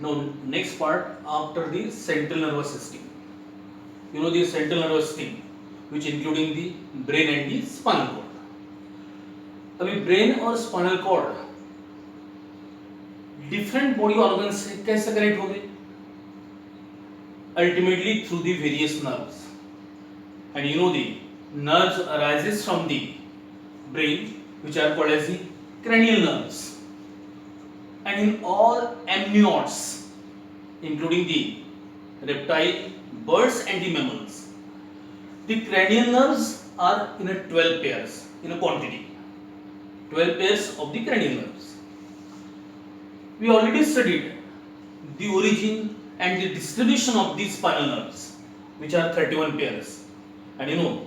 Now, next part after the central nervous system. You know the central nervous system, which including the brain and the spinal cord. अभी brain और spinal cord different body organ से कैसे connect हो गए? Ultimately through the various nerves. And you know the nerves arises from the brain, which are called as the cranial nerves. And in all amniotes, including the reptile, birds and the mammals, the cranial nerves are in a 12 pairs in a quantity. 12 pairs of the cranial nerves. We already studied the origin and the distribution of these spinal nerves, which are 31 pairs. And you know,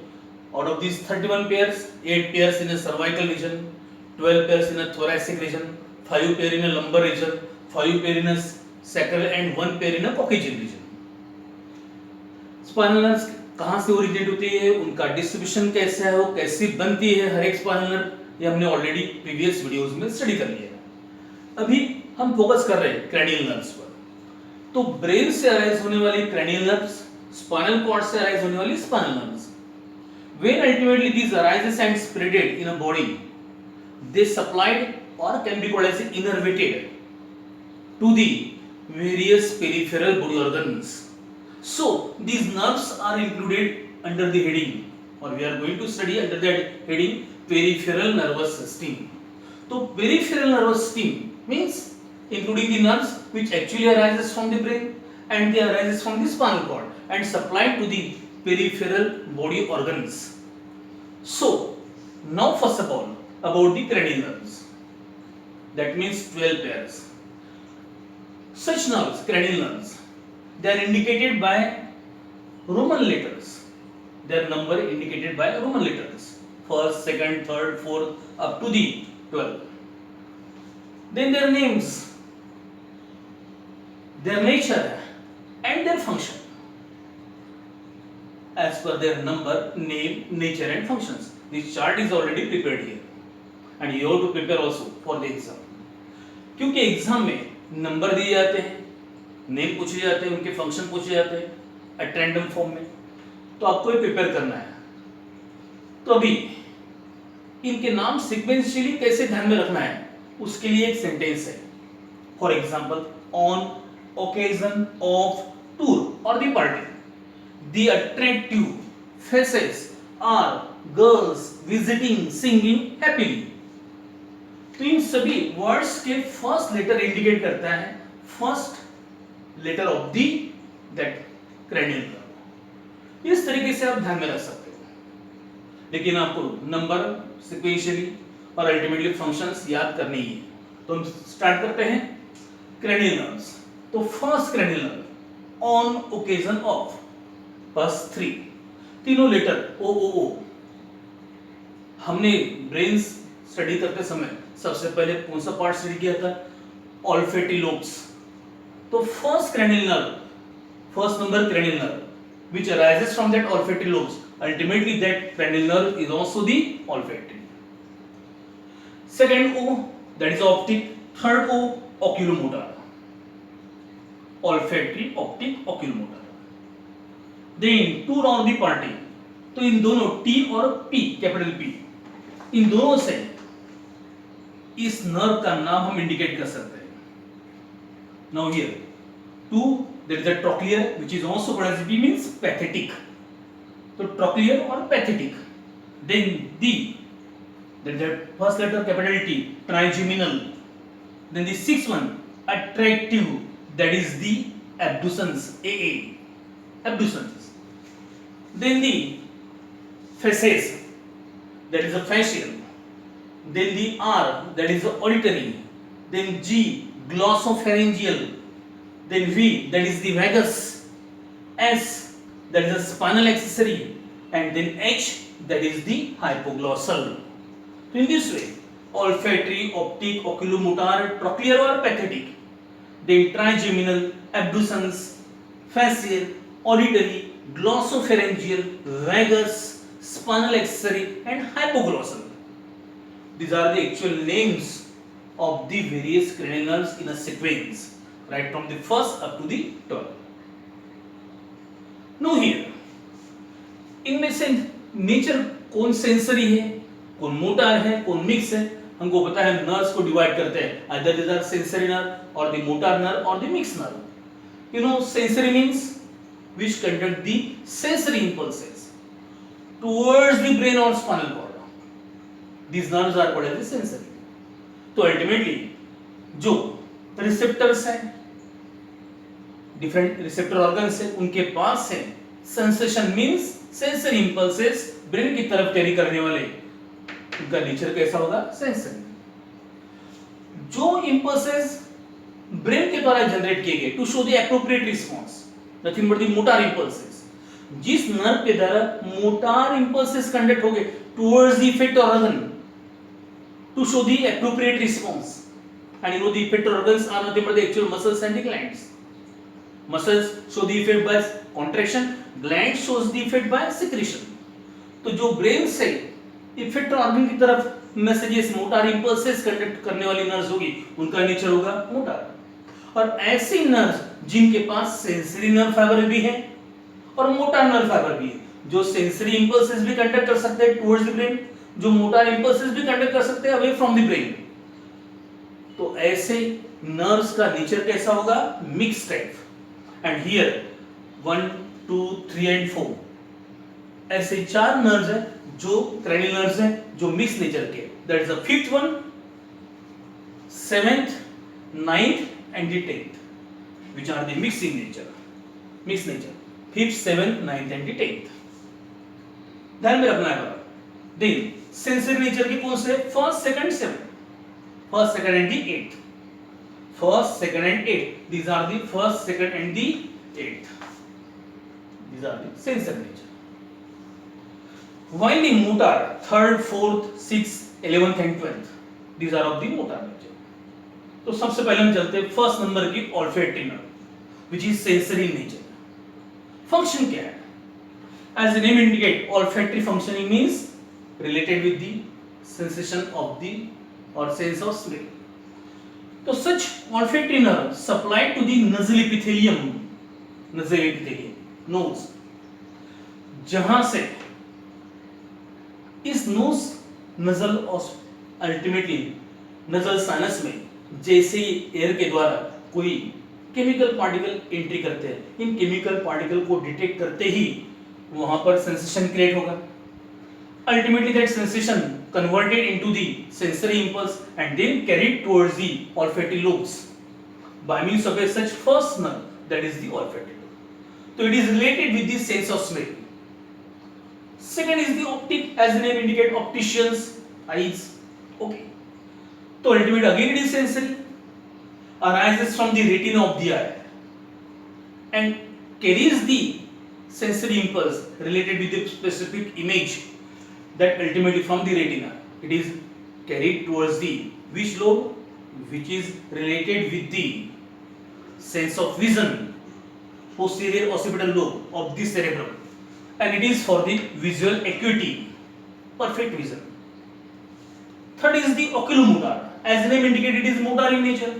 out of these 31 pairs, 8 pairs in a cervical region, 12 pairs in a thoracic region, 5 pair in a lumbar region, 5 pair in a sacral and 1 pair in a coccygeal region. Spinal nerves कहाँ से originate होती है, उनका distribution कैसा है, वो कैसी बनती है हर एक स्पाइनल नर्व, ये हमने ऑलरेडी प्रीवियस वीडियोस में स्टडी कर लिया है. अभी हम फोकस कर रहे हैं क्रैनियल नर्व्स पर. तो ब्रेन से अराइज होने वाली क्रैनियल नर्व्स, स्पाइनल कॉर्ड से अराइज होने वाली spinal nerves, when ultimately these arises and spreaded in a body, they supplied or can be called as innervated to the various peripheral body organs. So these nerves are included under the heading, or we are going to study under that heading, peripheral nervous system. So peripheral nervous system means including the nerves which actually arises from the brain and they arises from the spinal cord and supplied to the peripheral body organs. So now first of all about the cranial nerves, that means 12 pairs. Such nerves, cranial nerves, they are indicated by Roman letters. Their number indicated by Roman letters, first, second, third, fourth, up to the 12. Then their names, their nature and their function as per their number, name, nature and functions. This chart is already prepared here and you have to prepare also for the exam. क्योंकि exam में number दिए जाते हैं, name पूछे जाते हैं, उनके function पूछे जाते हैं एट रैंडम फॉर्म में, तो आपको ये प्रिपेयर करना है. तो अभी इनके नाम सीक्वेंशियली कैसे ध्यान में रखना है, उसके लिए एक सेंटेंस है. For example, on occasion of tour और the party, the attractive faces are girls visiting singing happily. तो इन सभी वर्ड्स के फर्स्ट लेटर इंडिकेट करता है first letter of the that cranial nerve. इस तरीके से आप ध्यान में रख सकते हो, लेकिन आपको नंबर सीक्वेंशियली और अल्टीमेटली फंक्शंस याद करनी ही है. तो हम स्टार्ट करते हैं क्रैनियल नर्व्स. तो first cranial nerve on occasion of, बस 3, तीनों लेटर ओ ओ ओ. हमने ब्रेन स्टडी करते समय सबसे पहले कौन सा पार्ट स्टडी किया था? ऑल्फेटी लोब्स. तो first cranial nerve, first number cranial nerve which arises from that olfactory lobes, ultimately that cranial nerve is also the olfactory. Second O, that is optic. Third O, oculomotor. Olfactory, optic, oculomotor. Then two round the party, तो इन दोनों T और P, capital P, इन दोनों से इस nerve का नाम हम इंडिकेट कर सकते हैं. Now here two, that is the trochlear which is also called as P means pathetic. तो ट्रोक्लियर और pathetic. Then the, that is the first letter capital T, trigeminal. Then the sixth one attractive, that is the abducens, AA, abducens. Then the faces, that is the facial. Then the R, that is the auditory. Then G, glossopharyngeal. Then V, that is the vagus. S, that is the spinal accessory. And then H, that is the hypoglossal. So in this way, olfactory, optic, oculomotor, trochlear or pathetic. Then trigeminal, abducens, facial, auditory, glossopharyngeal, vagus, spinal accessory and hypoglossal. These are the actual names of the various cranial nerves in a sequence. right from the first up to the 12. Now here, इनमें से nature कौन sensory है, कौन motor है, कौन mix है, हमको पता है। नर्व्स को डिवाइड करते हैं, either these are sensory nerve or the motor nerve or the mixed nerve. You know, sensory means which conduct the sensory impulses towards the brain or spinal cord. These nerves are called as the sensory. तो ultimately जो receptors हैं, different receptor organs हैं, उनके पास है sensation means sensory impulses brain की तरफ carry करने वाले, उनका नेचर कैसा होगा, सेंसरी। जो इंपल्सेस ब्रेन के द्वारा जनरेट किए गए to show the appropriate response, nothing but the motor impulses, जिस नर्व के द्वारा मोटर इंपल्सेस कंडक्ट हो गए towards the effector organ to show the appropriate response, and you know the effector organs are nothing but the actual muscles and the glands. Muscles show the effect by contraction, gland shows the effect by secretion. तो जो brain से effector organ की तरफ messages motor impulses conduct करने वाली nerves होगी, उनका nature होगा मोटर। और ऐसी नर्व्स जिनके पास सेंसरी नर्व फाइबर भी है और मोटर नर्व फाइबर भी है, जो सेंसरी इंपल्सेस भी कंडक्ट कर सकते हैं टुवर्ड्स द ब्रेन, जो मोटर इंपल्सेस भी कंडक्ट कर सकते हैं अवे फ्रॉम द ब्रेन। तो ऐसे नर्व्स का नेचर कैसा होगा, mix type. And here 1, 2, 3 and 4 ऐसे 4 नर्व्स हैं जो क्रैनियल नर्व्स हैं जो मिक्स नेचर के, that is the 5th one, 7th, 9th and the 10th which are the mix in nature, mix nature 5th, 7th, 9th and the 10th। ध्यान में रखना है। देन सेंसरी नेचर के कौन से, 1st, 2nd, 7th, 1st, 2nd and the 8th. 1st, 2nd and 8th. These are the 1st, 2nd and the 8th. These are the sensory nature. While the motor 3rd, 4th, 6th, 11th and 12th. These are of the motor nature. तो सबसे पहले हम चलते हैं first number की olfactory nerve which is sensory nature. Function क्या है? As the name indicate, olfactory functioning means related with the sensation of the or sense of smell. So such olfactory nerve supplied to the nasal epithelium, nose, जहां से इस nose nasal ultimately nasal sinus में जैसे air के द्वारा कोई chemical particle entry करते हैं, इन केमिकल पार्टिकल को डिटेक्ट करते ही वहां पर सेंसेशन क्रिएट होगा। Ultimately that sensation converted into the sensory impulse and then carried towards the olfactory lobes by means of a such first nerve, that is the olfactory lobe. So it is related with the sense of smell. Second is the optic, as the name indicate, opticians, eyes. Okay. So ultimately again it is sensory, arises from the retina of the eye and carries the sensory impulse related with the specific image. That ultimately from the retina it is carried towards the which lobe, which is related with the sense of vision, posterior occipital lobe of the cerebrum, and it is for the visual acuity, perfect vision. Third is the oculomotor, as the name indicates it is motor in nature.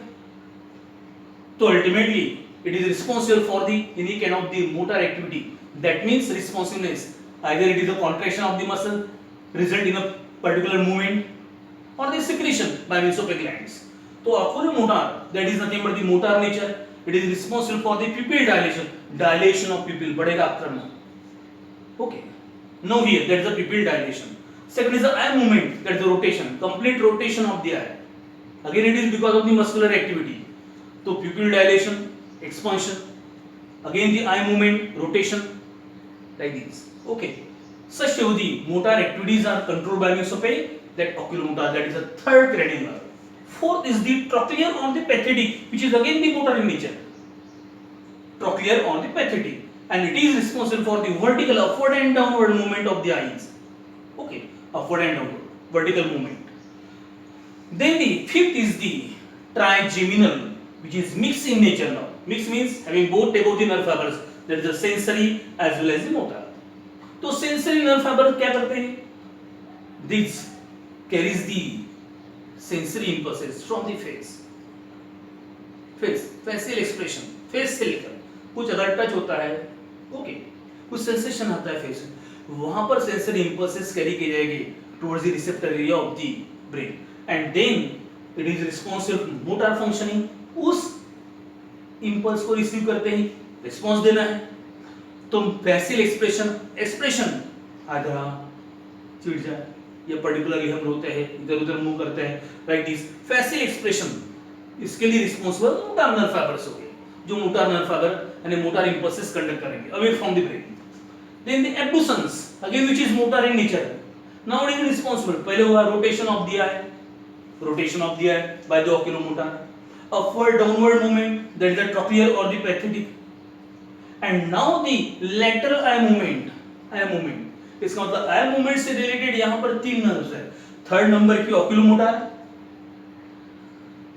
So ultimately it is responsible for the any kind of the motor activity, that means responsiveness, either it is a contraction of the muscle result in a particular movement or the secretion by means of the glands. So oculomotor, that is nothing but the motor nature, it is responsible for the pupil dilation of pupil, बढ़ेगा आक्रमण. Okay, now here that is the pupil dilation. Second is the eye movement, that is the rotation, complete rotation of the eye. Again it is because of the muscular activity. So pupil dilation, expansion, again the eye movement, rotation, like this. Okay. Such of the motor activities are controlled by means of a that oculomotor, that is the third cranial nerve. Fourth is the trochlear or the pathetic, which is again the motor in nature. Trochlear or the pathetic, and it is responsible for the vertical upward and downward movement of the eyes. Okay, upward and downward vertical movement. Then the fifth is the trigeminal, which is mixed in nature now. Mixed means having both type of the nerve fibers, that is the sensory as well as the motor. तो sensory nerve fibre क्या करते हैं, this carries the sensory impulses from the face facial expression, face से लेकर कुछ अगर touch होता है, ओके, कुछ सेंसेशन आता है फेस में, वहां पर सेंसरी इंपल्सेस कैरी की जाएगी towards the receptor area of the brain and then it is responsible motor functioning, उस इंपल्स को रिसीव करते ही रिस्पॉन्स देना है। तो फेशियल एक्सप्रेशन आधा चिढ़ जाए या पर्टिकुलरली हम रोते हैं, इधर उधर मूव करते हैं, लाइक दिस फेशियल एक्सप्रेशन, इसके लिए रिस्पॉन्सिबल मोटर नर्व फाइबर्स हो गए, जो मोटर नर्व फाइबर यानी मोटर इंपल्सेस कंडक्ट करेंगे away from the brain. Then the abducens again which is motor in nature, now it is responsible, पहले हुआ rotation of the eye, rotation of the eye by the oculomotor, upward downward movement, that is the trochlear or the pathetic, and now the lateral eye movement, इसका मतलब eye movement से related यहाँ पर तीन nerves है, third number की oculomotor,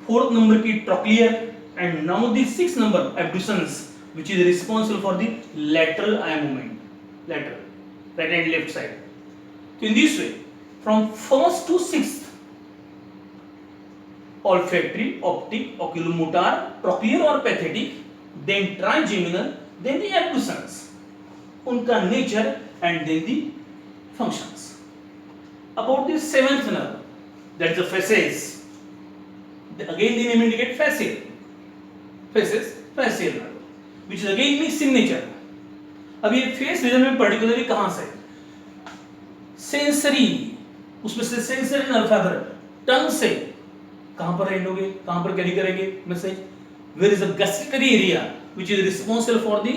fourth number की trochlear, and now the sixth number abducens which is responsible for the lateral eye movement, lateral, right and left side. So in this way from first to sixth olfactory, optic, oculomotor, trochlear और pathetic, then trigeminal, then the abducens, उनका nature and then the functions. About the seventh nerve, that is the facies. Again the name indicate facial. Facies, facial nerve, which is again mixed in nature. अब ये face reason में particularly कहाँ से? Sensory, उसमें से sensory nerve fibre टंग से कहां पर एंड होंगे, कहां पर कैरी करेंगे message? Where is the gustatory area which is responsible for the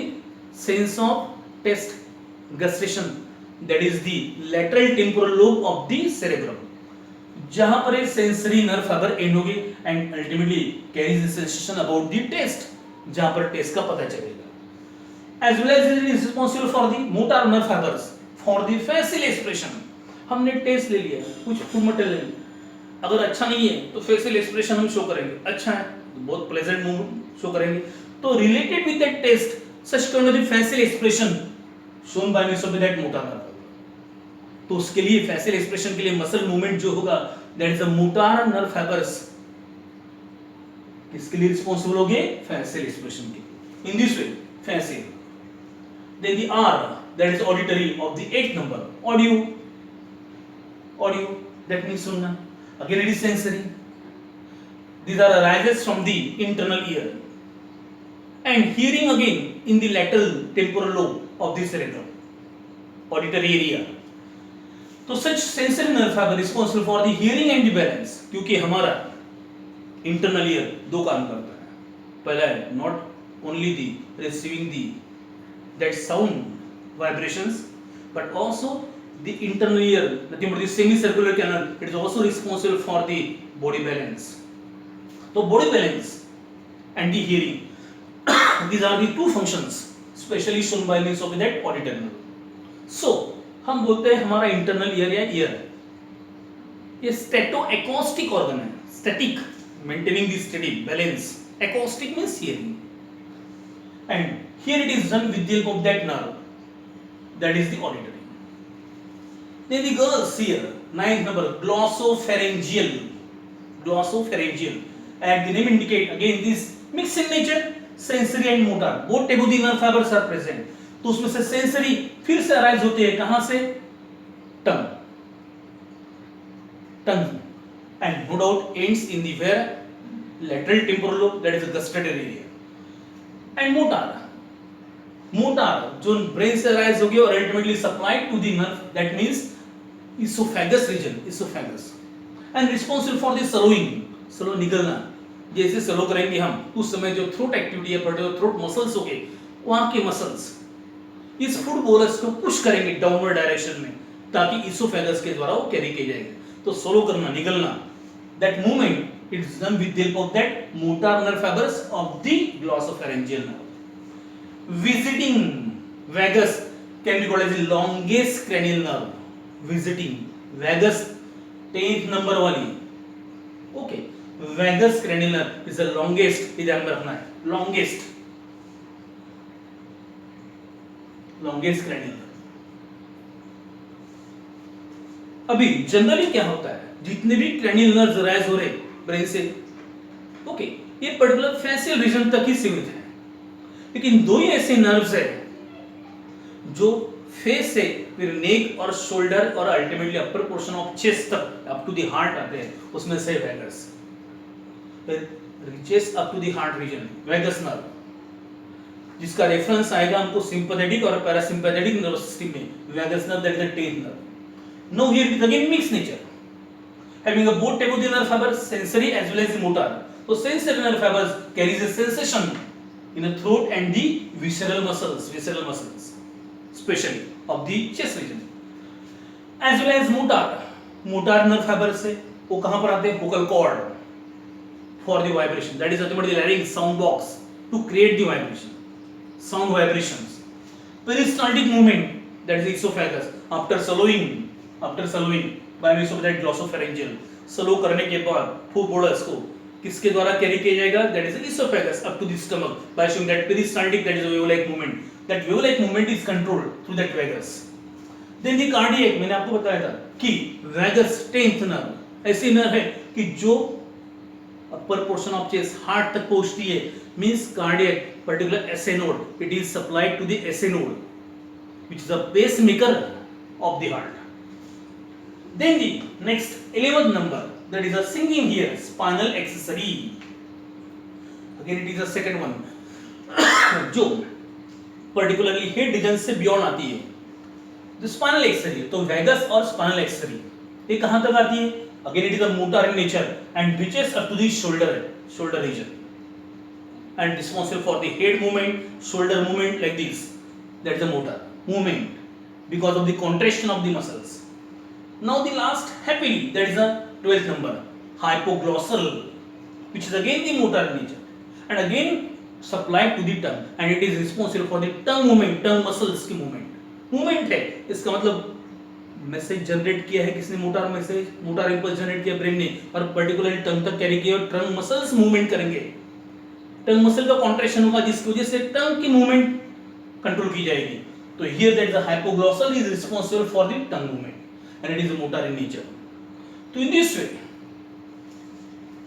sense of taste, gustation, that is the lateral temporal lobe of the cerebrum, जहां पर एक सेंसरी नर्व फाइबर एंड होगी and ultimately carries the sensation about the taste, जहां पर taste का पता चलेगा। As well as it is responsible for the motor nerve fibres for the facial expression. हमने टेस्ट ले लिया, कुछ फूड मटेरियल, अगर अच्छा नहीं है तो फेशियल एक्सप्रेशन हम शो करेंगे, अच्छा है तो बहुत प्लेजेंट मूड शो करेंगे। तो related with that test such kind of the facial expression shown by means of that motor nerve, तो उसके लिए फेशियल एक्सप्रेशन के लिए मसल मूवमेंट जो होगा that is the motor nerve fibres, किसके लिए रिस्पांसिबल होंगे? फेशियल एक्सप्रेशन के। In this way facial, then the R that is auditory of the 8th number, audio, that means सुनना, again it is sensory, these are arises from the internal ear, and hearing again in the lateral temporal lobe of the cerebrum, auditory area. तो such sensory nerve fiber responsible for the hearing and the balance, क्योंकि हमारा internal ear दो काम करता है, पहला है not only the receiving the that sound vibrations but also the internal ear, nothing but the semicircular canal, it is also responsible for the body balance. So body balance and the hearing, these are the two functions specially shown by means of that auditory nerve. So हम बोलते हैं हमारा internal ear या ear, ये स्टेटोएकोस्टिक organ है, static, maintaining the steady balance, acoustic means hearing, and here it is done with the help of that nerve, that is the auditory. Then the girls here, 9th number, glossopharyngeal, and the name indicate again this mixed in nature, sensory and motor, both type of the nerve fibers are present. तो उसमें से sensory फिर से arise होते हैं कहां से? tongue, and no doubt ends in the where lateral temporal lobe, that is the gustatory area, and motor जो ब्रेन से arise होगी और ultimately supplied to the nerve, that means esophagus region, and responsible for the swallowing, swallow निगलना, जैसे swallow करेंगे हम उस समय जो throat activity है, पर्टिकुलर throat muscles हो गए, वहाँ के muscles इस फूड बोलस को पुश करेंगे डाउनवर्ड डायरेक्शन में ताकि esophagus के द्वारा वो कैरी किए जाएंगे। तो swallow करना, निगलना, that movement it is done with the help of that motor nerve fibers of the glossopharyngeal nerve. Visiting vagus can be called as the longest cranial nerve. Visiting vagus 10th number वाली, okay, vagus cranial nerve is the longest, ये ध्यान में रखना है, longest cranial nerve। अभी generally क्या होता है, जितने भी cranial nerves राइज हो रहे ब्रेन से, ओके, ये पर्टिकुलर फेशियल रीजन तक ही सीमित है, लेकिन दो ही ऐसे नर्व्स है जो फेस से फिर नेक और शोल्डर और ultimately upper portion of chest तक अप टू द हार्ट आते हैं, उसमें से vagus reaches up to the heart region, vagus nerve, जिसका रेफरेंस आएगा हमको सिंपैथेटिक और पैरासिम्पैथेटिक नर्वस सिस्टम में, vagus nerve that is the 10th nerve. Now here it is again mixed nature, having a both type of the nerve fiber, sensory as well as the motor. So sensory nerve fibers carries a sensation in the throat and the visceral muscles, especially of the chest region, as well as motor nerve fiber से वो कहाँ पर आते हैं, vocal cord for the vibration, that is ultimately the larynx sound box to create the vibration, sound vibrations. Peristaltic movement, that is esophagus, after swallowing by means of that glossopharyngeal, swallow करने के बाद फूक बोला इसको किसके द्वारा carry किया जाएगा, that is esophagus up to the stomach by showing that peristaltic, that is a wave-like movement. That wave-like movement is controlled through that vagus. Then the cardiac, मैंने आपको बताया था कि vagus 10th nerve ऐसी nerve है कि जो अपर portion of chest heart तक पहुंचती है, means cardiac particular SA node, it is supplied to the SA node which is a pacemaker of the heart. Then the next 11th number, that is a singing here, spinal accessory. Again it is the second one जो particularly head region से beyond आती है, जो spinal accessory, तो vagus और spinal accessory ये कहाँ तक आती है? Again it is a motor in nature and reaches up to the shoulder region and responsible for the head movement, shoulder movement like this. That is the motor movement because of the contraction of the muscles. Now the last, happily, that is the 12th number, hypoglossal, which is again the motor in nature and again supplied to the tongue, and it is responsible for the tongue movement, tongue muscles की movement है, इसका मतलब message generate किया है किसने, motor impulse generate किया brain ने और पर्टिकुलरली टंग तक कैरी किया और टंग मसल्स मूवमेंट करेंगे, टंग मसल का कॉन्ट्रैक्शन होगा जिसकी वजह से टंग की मूवमेंट कंट्रोल की जाएगी. तो here that the hypoglossal is responsible for the tongue movement and it is a motor in nature. So in this way,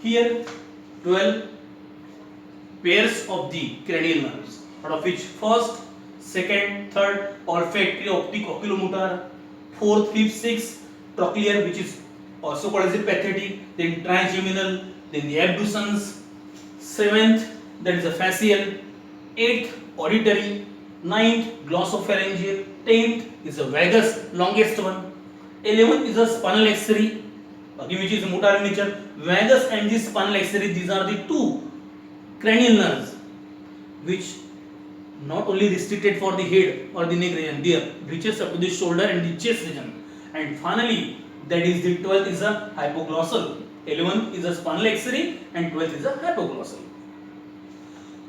here 12 pairs of the cranial nerves, out of which first, second, third olfactory, optic, oculomotor, fourth, fifth, sixth trochlear, which is also called as the pathetic, then trigeminal, then the abducens, seventh that is the facial, eighth auditory, ninth glossopharyngeal, 10th is the vagus, longest one, 11th is the spinal accessory, again which is motor in nature. Vagus and the spinal accessory, these are the two cranial nerves which not only restricted for the head or the neck region, they reaches up to the shoulder and the chest region. And finally, that is the 12th is a hypoglossal, 11th is a spinal accessory and 12th is a hypoglossal.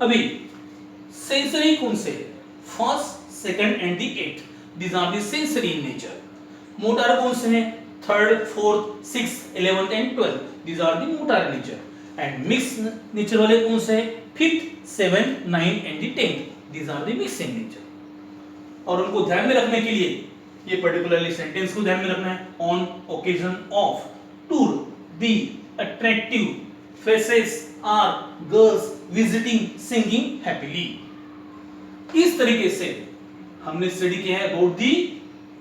अभी sensory कौन से? First, second and the 8th, these are the sensory in nature. Motor कौन से हैं? Third, fourth, sixth, 11th and 12th, these are the motor nature. And mix nature वाले कौन से हैं? Fifth, 7th, 9th and the 10th, these are the mixed in nature. और उनको ध्यान में रखने के लिए ये पर्टिकुलरली सेंटेंस को ध्यान में रखना है. On occasion of tour the attractive faces are girls visiting singing happily. इस तरीके से हमने स्टडी किया है about the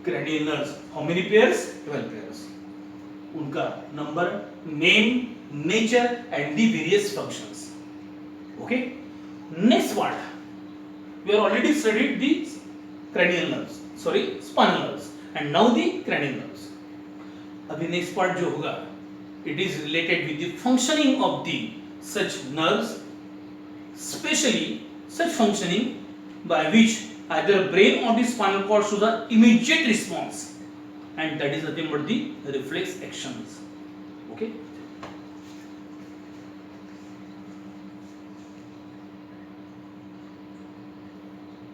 cranial nerves. How many pairs? 12 pairs. उनका number, name, nature and the various functions. Okay? Next part, we are already studied the spinal nerves and now the cranial nerves. अभी next part जो होगा, it is related with the functioning of the such nerves, especially such functioning by which either brain or the spinal cord shows an immediate response, and that is nothing but the reflex actions. Okay.